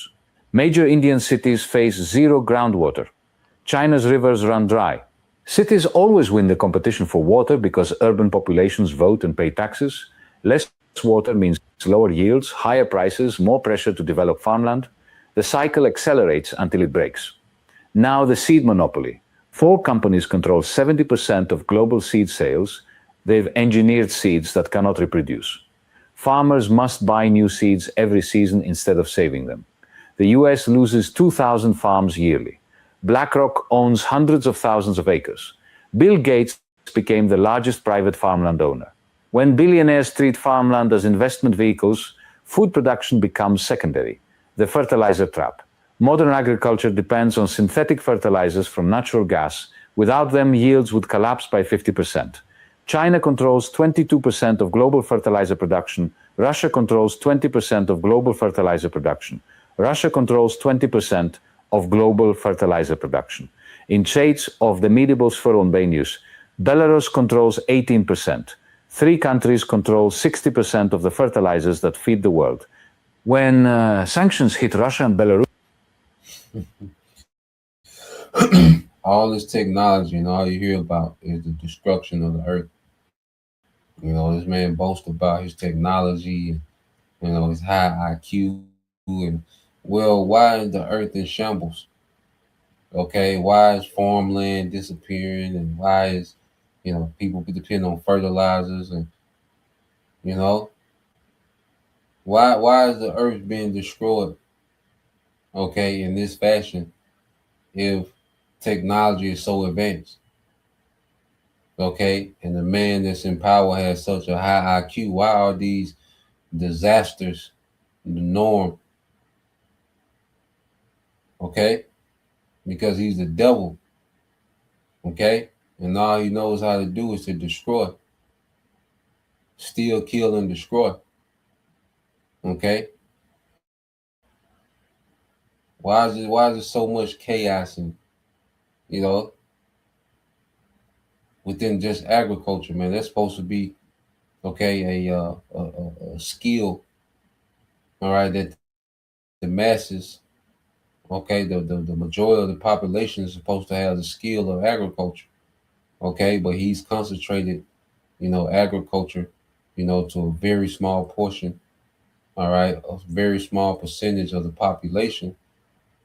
Major Indian cities face zero groundwater. China's rivers run dry. Cities always win the competition for water because urban populations vote and pay taxes. Less water means lower yields, higher prices, more pressure to develop farmland. The cycle accelerates until it breaks. Now the seed monopoly. 4 companies control 70% of global seed sales. They've engineered seeds that cannot reproduce. Farmers must buy new seeds every season instead of saving them. The US loses 2,000 farms yearly. BlackRock owns hundreds of thousands of acres. Bill Gates became the largest private farmland owner. When billionaires treat farmland as investment vehicles, food production becomes secondary, the fertilizer trap. Modern agriculture depends on synthetic fertilizers from natural gas. Without them, yields would collapse by 50%. China controls 22% of global fertilizer production. Russia controls 20% of global fertilizer production. Russia controls 20% of global fertilizer production. In shades of the medieval Sphyrolbanius, Belarus controls 18%. 3 countries control 60% of the fertilizers that feed the world. When sanctions hit Russia and Belarus, all this technology and all you hear about is the destruction of the earth. You know, this man boasts about his technology, you know, his high IQ, and well, why is the earth in shambles? Okay, why is farmland disappearing, and why is, you know, people depend on fertilizers, and you know, why is the earth being destroyed? Okay, in this fashion, if technology is so advanced. Okay, and the man that's in power has such a high IQ. Why are these disasters the norm? Okay, because he's the devil. Okay, and all he knows how to do is to destroy, steal, kill, and destroy. Okay, why is it so much chaos and, you know, within just agriculture, man? That's supposed to be, okay, a skill, all right, that the masses, okay, the majority of the population is supposed to have the skill of agriculture, okay, but he's concentrated, you know, agriculture, you know, to a very small portion, all right, a very small percentage of the population,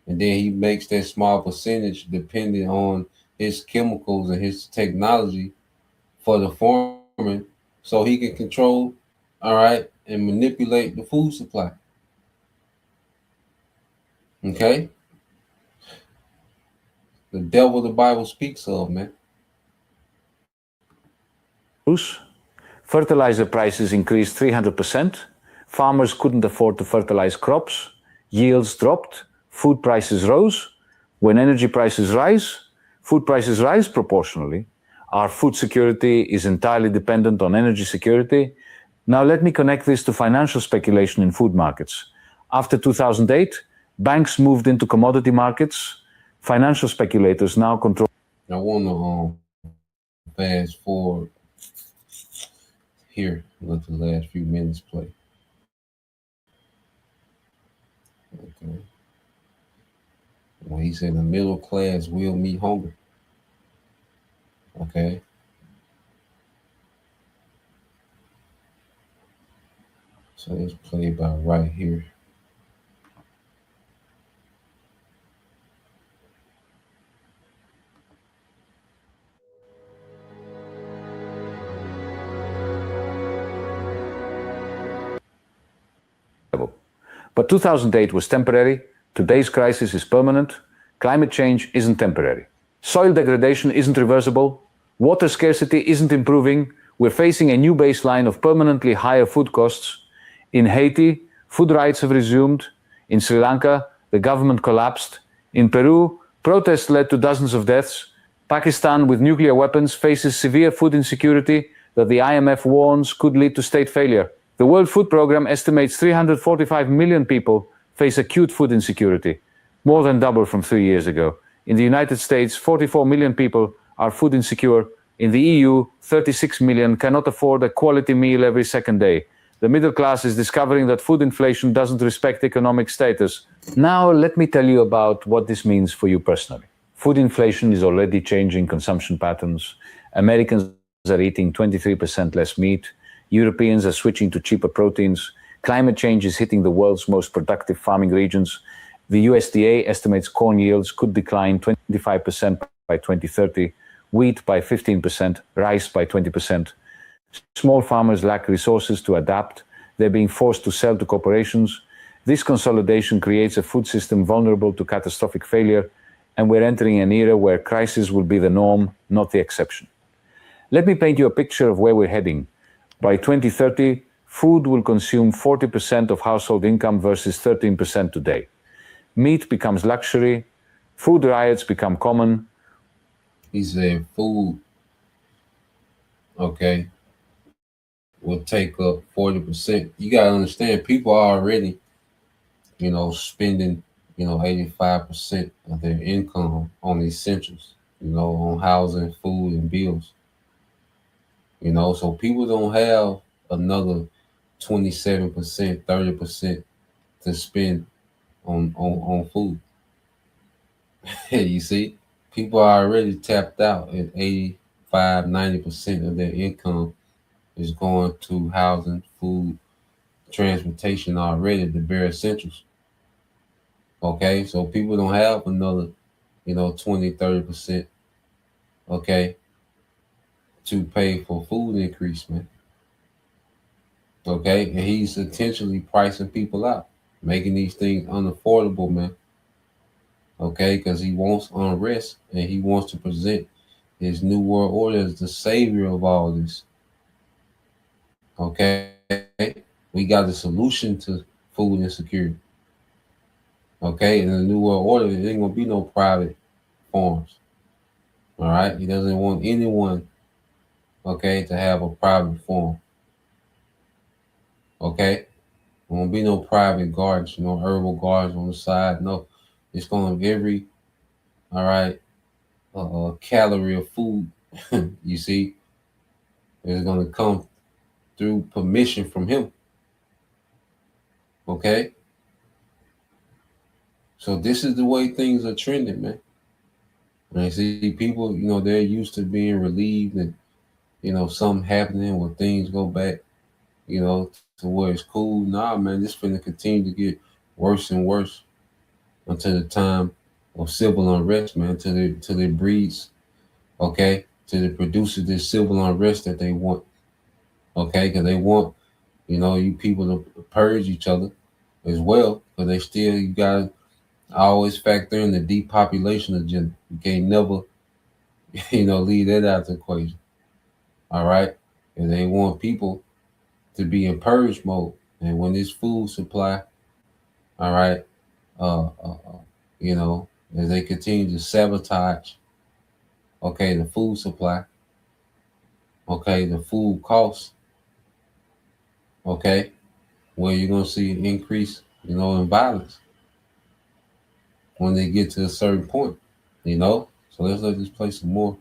and then he makes that small percentage dependent on his chemicals and his technology for the farming, so he can control, all right, and manipulate the food supply. Okay, the devil the Bible speaks of, man. fertilizer prices increased 300%. Farmers couldn't afford to fertilize crops. Yields dropped. Food prices rose. When energy prices rise, food prices rise proportionally. Our food security is entirely dependent on energy security. Now let me connect this to financial speculation in food markets. After 2008, banks moved into commodity markets. Financial speculators now control. I want to fast forward here, let the last few minutes play. Okay. When he said the middle class will meet hunger. Okay. So let's play about right here. But 2008 was temporary. Today's crisis is permanent. Climate change isn't temporary. Soil degradation isn't reversible. Water scarcity isn't improving. We're facing a new baseline of permanently higher food costs. In Haiti, food rights have resumed. In Sri Lanka, the government collapsed. In Peru, protests led to dozens of deaths. Pakistan, with nuclear weapons, faces severe food insecurity that the IMF warns could lead to state failure. The World Food Programme estimates 345 million people face acute food insecurity, more than double from 3 years ago. In the United States, 44 million people are food insecure. In the EU, 36 million cannot afford a quality meal every second day. The middle class is discovering that food inflation doesn't respect economic status. Now, let me tell you about what this means for you personally. Food inflation is already changing consumption patterns. Americans are eating 23% less meat. Europeans are switching to cheaper proteins. Climate change is hitting the world's most productive farming regions. The USDA estimates corn yields could decline 25% by 2030, wheat by 15%, rice by 20%. Small farmers lack resources to adapt. They're being forced to sell to corporations. This consolidation creates a food system vulnerable to catastrophic failure, and we're entering an era where crisis will be the norm, not the exception. Let me paint you a picture of where we're heading. By 2030, food will consume 40% of household income versus 13% today. Meat becomes luxury. Food riots become common. He said food, okay, will take up 40%. You gotta understand, people are already, spending, 85% of their income on essentials, on housing, food, and bills. So people don't have another 27%, 30% to spend on food. You see, people are already tapped out at 85, 90% of their income is going to housing, food, transportation already, the bare essentials. Okay, so people don't have another, 20, 30%, okay, to pay for food increase, man. Okay, and he's intentionally pricing people out, making these things unaffordable, man. Okay, because he wants unrest and he wants to present his new world order as the savior of all this. Okay, we got a solution to food insecurity. Okay, in the new world order, there ain't gonna be no private farms. All right, he doesn't want anyone, okay, to have a private farm. Okay, there won't be no private gardens, herbal gardens on the side. No, it's gonna be every, all right, calorie of food, you see, is gonna come through permission from him. Okay, so this is the way things are trending, man. And I see people, they're used to being relieved and, something happening when things go back, to where it's cool. Nah, man, this finna continue to get worse and worse until the time of civil unrest, man, till it breeds, okay, till it produces this civil unrest that they want, okay, because they want, you people to purge each other as well, because you gotta always factor in the depopulation agenda. You can't never, leave that out of the equation. All right. And they want people to be in purge mode. And when this food supply, all right, as they continue to sabotage, okay, the food supply, okay, the food costs, okay, where you're gonna see an increase, in violence when they get to a certain point, So let's let this play some more.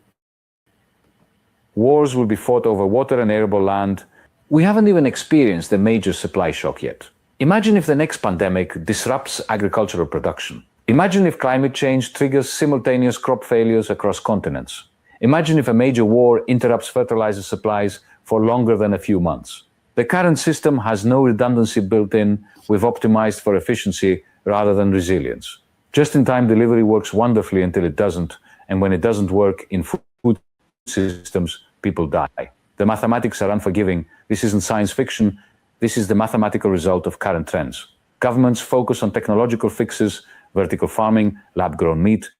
Wars will be fought over water and arable land. We haven't even experienced a major supply shock yet. Imagine if the next pandemic disrupts agricultural production. Imagine if climate change triggers simultaneous crop failures across continents. Imagine if a major war interrupts fertilizer supplies for longer than a few months. The current system has no redundancy built in. We've optimized for efficiency rather than resilience. Just-in-time delivery works wonderfully until it doesn't, and when it doesn't work in food systems, people die. The mathematics are unforgiving. This isn't science fiction. This is the mathematical result of current trends. Governments focus on technological fixes, vertical farming, lab-grown meat,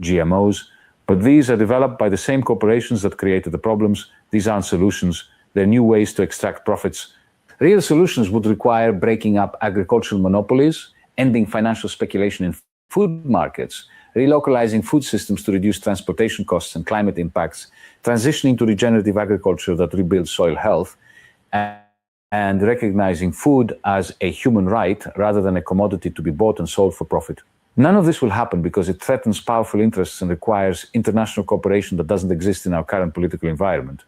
GMOs, but these are developed by the same corporations that created the problems. These aren't solutions. They're new ways to extract profits. Real solutions would require breaking up agricultural monopolies, ending financial speculation in food markets, relocalizing food systems to reduce transportation costs and climate impacts, transitioning to regenerative agriculture that rebuilds soil health, and recognizing food as a human right rather than a commodity to be bought and sold for profit. None of this will happen because it threatens powerful interests and requires international cooperation that doesn't exist in our current political environment.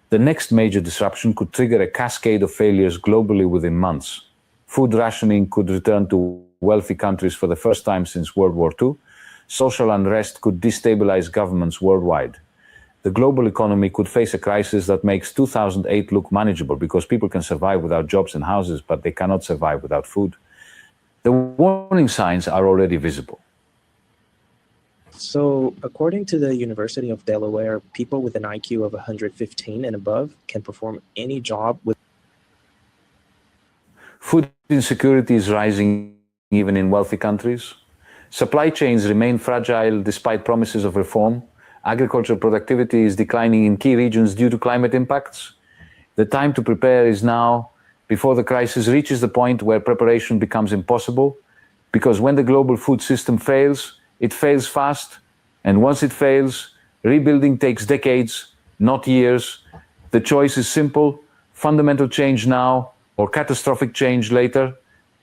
The next major disruption could trigger a cascade of failures globally within months. Food rationing could return to wealthy countries for the first time since World War II. Social unrest could destabilize governments worldwide. The global economy could face a crisis that makes 2008 look manageable because people can survive without jobs and houses, but they cannot survive without food. The warning signs are already visible. So, according to the University of Delaware, people with an IQ of 115 and above can perform any job with. Food insecurity is rising even in wealthy countries. Supply chains remain fragile despite promises of reform. Agricultural productivity is declining in key regions due to climate impacts. The time to prepare is now, before the crisis reaches the point where preparation becomes impossible. because when the global food system fails, it fails fast. And once it fails, rebuilding takes decades, not years. The choice is simple: fundamental change now or catastrophic change later.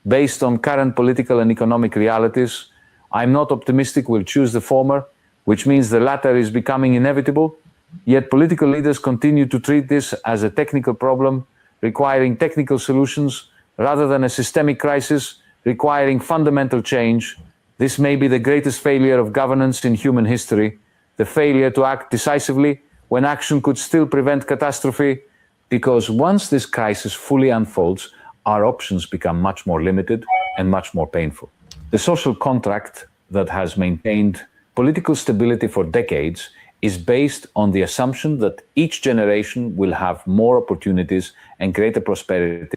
Based on current political and economic realities, I'm not optimistic we'll choose the former, which means the latter is becoming inevitable. Yet political leaders continue to treat this as a technical problem requiring technical solutions rather than a systemic crisis requiring fundamental change. This may be the greatest failure of governance in human history, the failure to act decisively when action could still prevent catastrophe, because once this crisis fully unfolds, our options become much more limited and much more painful. The social contract that has maintained political stability for decades is based on the assumption that each generation will have more opportunities and greater prosperity.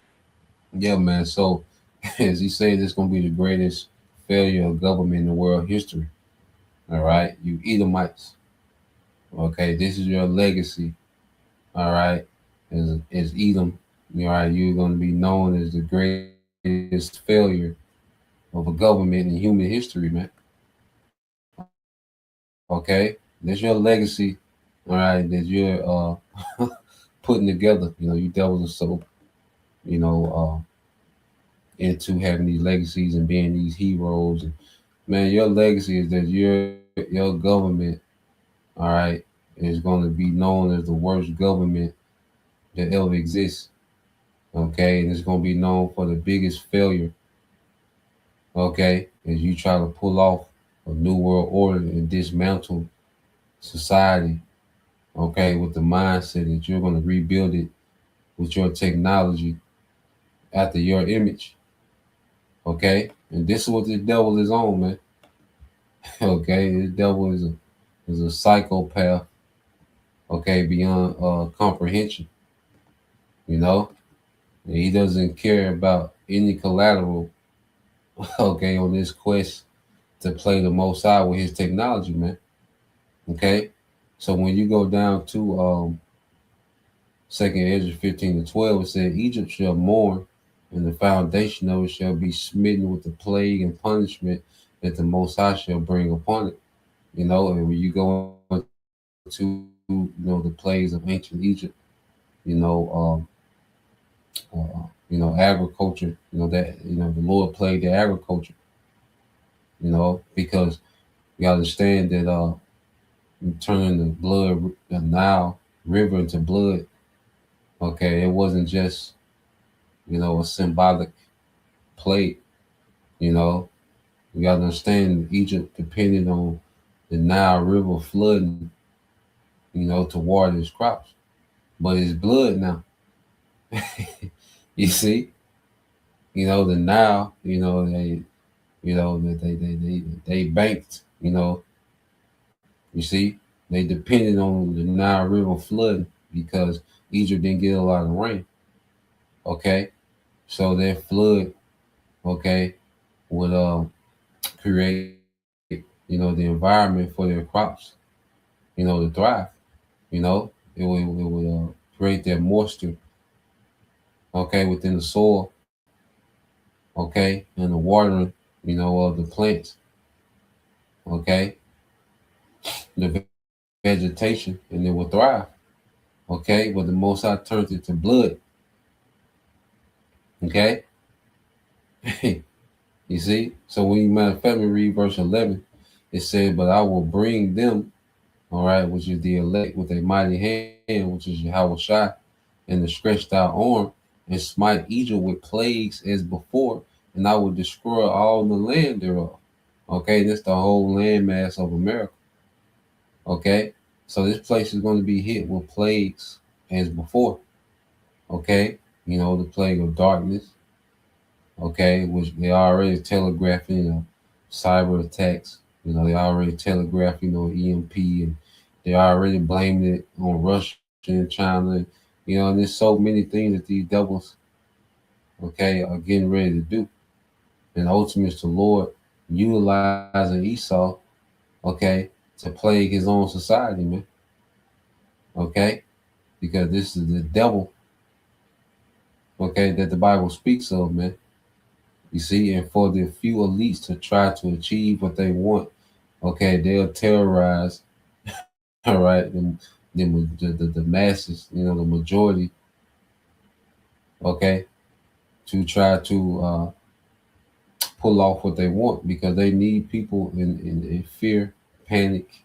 Yeah, man. So, as he said, it's going to be the greatest failure of government in world history. All right. You Edomites. Okay. This is your legacy. All right. As Edom, all right, you're going to be known as the greatest failure of a government in human history, man. Okay. That's your legacy. All right. That you're putting together. You devils are so, into having these legacies and being these heroes. And man, your legacy is that your government, all right, is going to be known as the worst government that ever exists. Okay, and it's going to be known for the biggest failure. Okay, as you try to pull off a new world order and dismantle society. Okay, with the mindset that you're going to rebuild it with your technology after your image. Okay, and this is what the devil is on, man. Okay, the devil is a psychopath. Okay, beyond comprehension. And he doesn't care about any collateral. Okay, on this quest to play the most high with his technology, man. Okay, so when you go down to Second Ezra 15-12, it said, Egypt shall mourn, and the foundation of it shall be smitten with the plague and punishment that the Most High shall bring upon it. And when you go to the plagues of ancient Egypt, agriculture, the Lord plagued the agriculture, because you understand that turning the Nile River into blood. Okay, it wasn't just a symbolic plague. You gotta understand Egypt depended on the Nile River flooding, to water its crops, but it's blood now. You see, the Nile, they banked, you see, they depended on the Nile River flooding because Egypt didn't get a lot of rain. Okay, so that flood, okay, would create, the environment for their crops, to thrive. It would create that moisture, okay, within the soil, okay, and the watering, of the plants, okay, the vegetation, and it will thrive. Okay, but the Most High turned it to blood. Okay, you see. So when you matter of fact, read verse 11, it said, "But I will bring them, all right, which is the elect, with a mighty hand, which is Yahweh Shai, and the stretched out arm, and smite Egypt with plagues as before, and I will destroy all the land thereof." Okay, that's the whole landmass of America. Okay, so this place is going to be hit with plagues as before. Okay, the plague of darkness. Okay, which they already telegraphing, cyber attacks. They already telegraphed, EMP, and they already blaming it on Russia and China. And there's so many things that these devils, okay, are getting ready to do. And ultimately, it's the Lord utilizing Esau, okay, to plague his own society, man. Okay, because this is the devil, okay, that the Bible speaks of, man. You see, and for the few elites to try to achieve what they want, okay, they'll terrorize, all right, the masses, the majority, okay, to try to pull off what they want because they need people in fear, panic,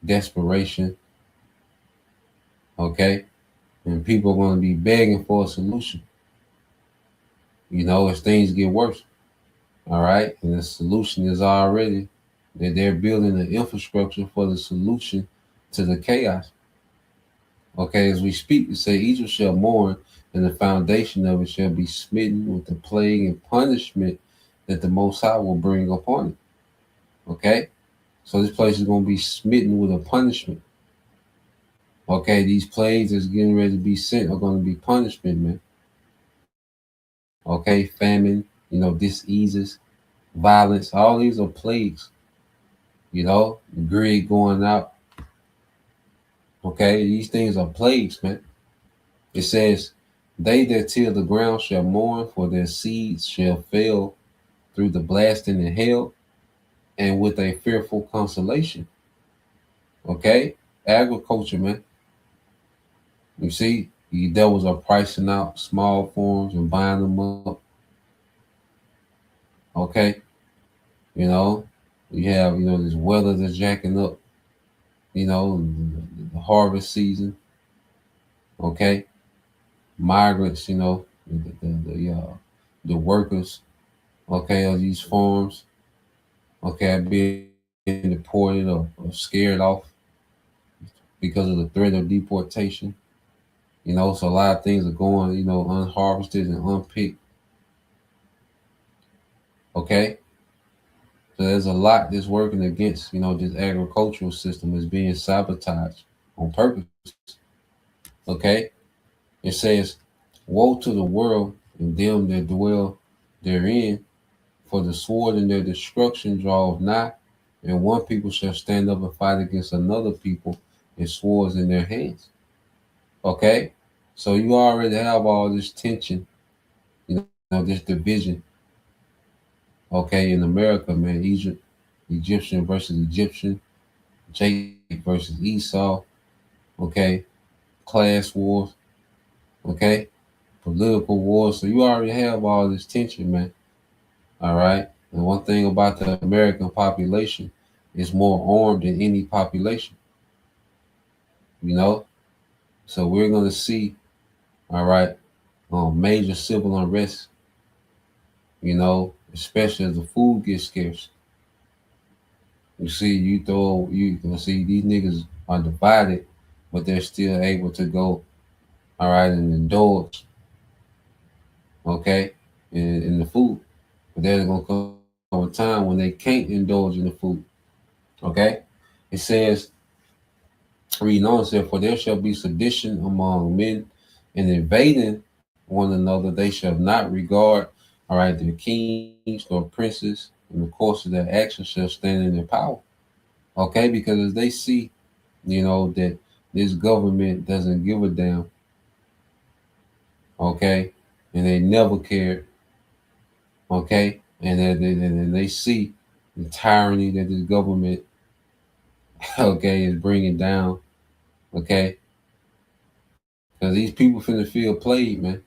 desperation, okay, and people are going to be begging for a solution, as things get worse, all right, and the solution is already that they're building an infrastructure for the solution to the chaos. Okay, as we speak, it say Egypt shall mourn, and the foundation of it shall be smitten with the plague and punishment that the Most High will bring upon it. Okay, so this place is going to be smitten with a punishment. Okay, these plagues that's getting ready to be sent are going to be punishment, man. Okay, famine, diseases, violence, all these are plagues. Greed going out. Okay, these things are plagues, man. It says, they that till the ground shall mourn, for their seeds shall fail through the blasting in hell, and with a fearful consolation. Okay? Agriculture, man. You see, the devils are pricing out small farms and buying them up. Okay? You have, this weather that's jacking up, the harvest season. Okay? Migrants, the workers, okay, of these farms, okay, being deported or scared off because of the threat of deportation. So a lot of things are going, unharvested and unpicked. Okay. So there's a lot that's working against, this agricultural system is being sabotaged on purpose. Okay. It says, woe to the world and them that dwell therein, for the sword in their destruction draweth nigh, and one people shall stand up and fight against another people, and swords in their hands. Okay? So you already have all this tension, this division, okay, in America, man. Egyptian versus Egyptian, Jacob versus Esau, okay, class wars, okay, political wars. So you already have all this tension, man. All right. And one thing about the American population is more armed than any population, So we're going to see, all right, major civil unrest, especially as the food gets scarce. You see, you can see these niggas are divided, but they're still able to go, all right, and indulge, okay, in the food. But there's going to come a time when they can't indulge in the food, okay? It says, reading on, said, for there shall be sedition among men, and invading one another, they shall not regard, all right, their kings nor princes, and the course of their actions shall stand in their power. Okay, because as they see, that this government doesn't give a damn, okay, and they never cared, okay, and they see the tyranny that this government, okay, is bringing down, okay, because these people finna feel played, man.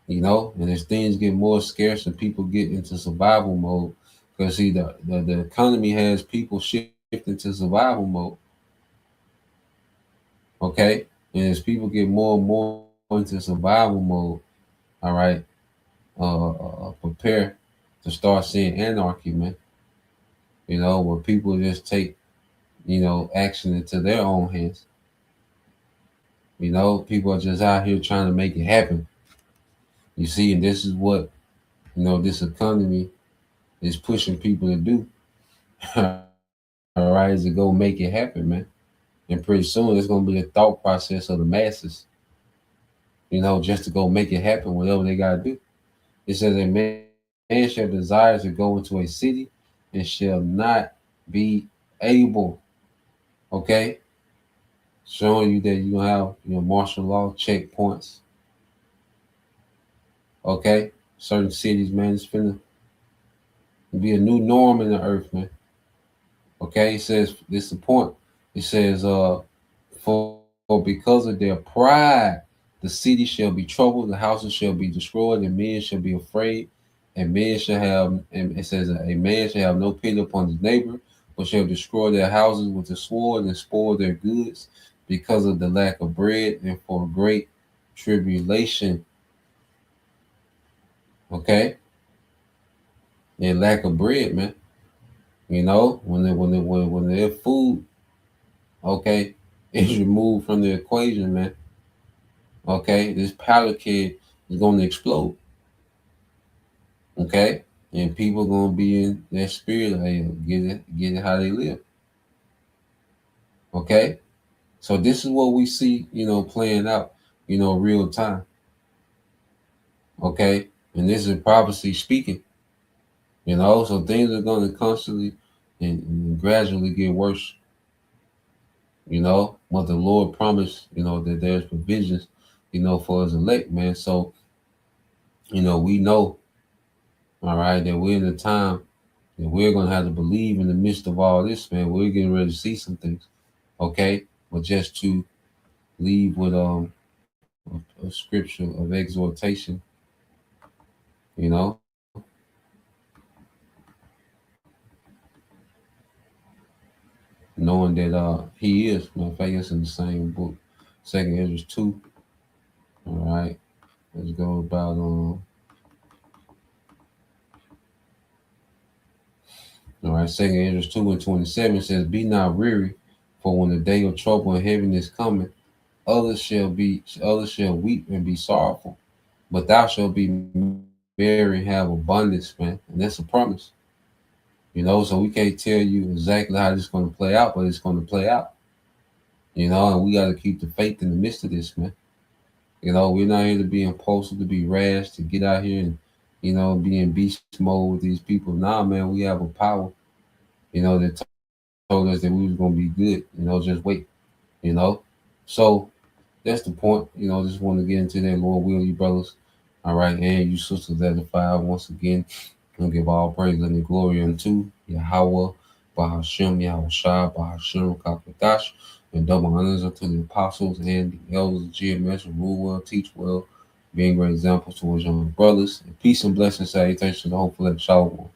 And as things get more scarce and people get into survival mode, because see, the economy has people shifting to survival mode. Okay. And as people get more and more into survival mode, all right, prepare to start seeing anarchy, man. Where people just take, action into their own hands. People are just out here trying to make it happen. You see, and this is what, this economy is pushing people to do. All right, is to go make it happen, man. And pretty soon it's gonna be a thought process of the masses, just to go make it happen, whatever they gotta do. It says a man shall desire to go into a city and shall not be able. Okay, showing you that you have martial law checkpoints. Okay, certain cities, man. It's finna be a new norm in the earth, man. Okay, it says this is the point. It says, for because of their pride, the city shall be troubled, the houses shall be destroyed, and men shall be afraid, and men shall have, and it says, a man shall have no pity upon his neighbor, but shall destroy their houses with the sword and spoil their goods because of the lack of bread and for great tribulation. Okay, and lack of bread, man. You know, when their food, okay, is removed from the equation, man. Okay, this powder keg is going to explode. Okay, and people going to be in their spirit, like, get it how they live. Okay, so this is what we see, playing out, real time. Okay, and this is prophecy speaking. So things are going to constantly and gradually get worse. What the Lord promised, that there's provisions, for his elect, man. So, we know, all right, that we're in a time that we're going to have to believe in the midst of all this, man. We're getting ready to see some things, okay? But just to leave with a scripture of exhortation, you know, knowing that he is, matter of fact, it's in the same book, 2nd Ezra 2, all right? Let's go about all right, 2nd Ezra 2 and 27 says, be not weary, for when the day of trouble and heaviness cometh, others shall weep and be sorrowful, but thou shalt be merry and have abundance, man. And that's a promise. So we can't tell you exactly how this is going to play out, but it's going to play out. And we got to keep the faith in the midst of this, man. We're not here to be impulsive, to be rash, to get out here and, be in beast mode with these people. Nah, man, we have a power, that told us that we was going to be good, just wait, So that's the point. Just want to get into that, Lord will, you brothers. All right, and you sisters that are five once again. And give all praise and glory unto Yahweh, Bahashem, Yahweh Shai, Bahashem, Kakadash, and double honors unto the apostles and the elders of GMS who rule well, teach well, being great examples towards young brothers. And peace and blessings, salutations to the hopeful and shalom.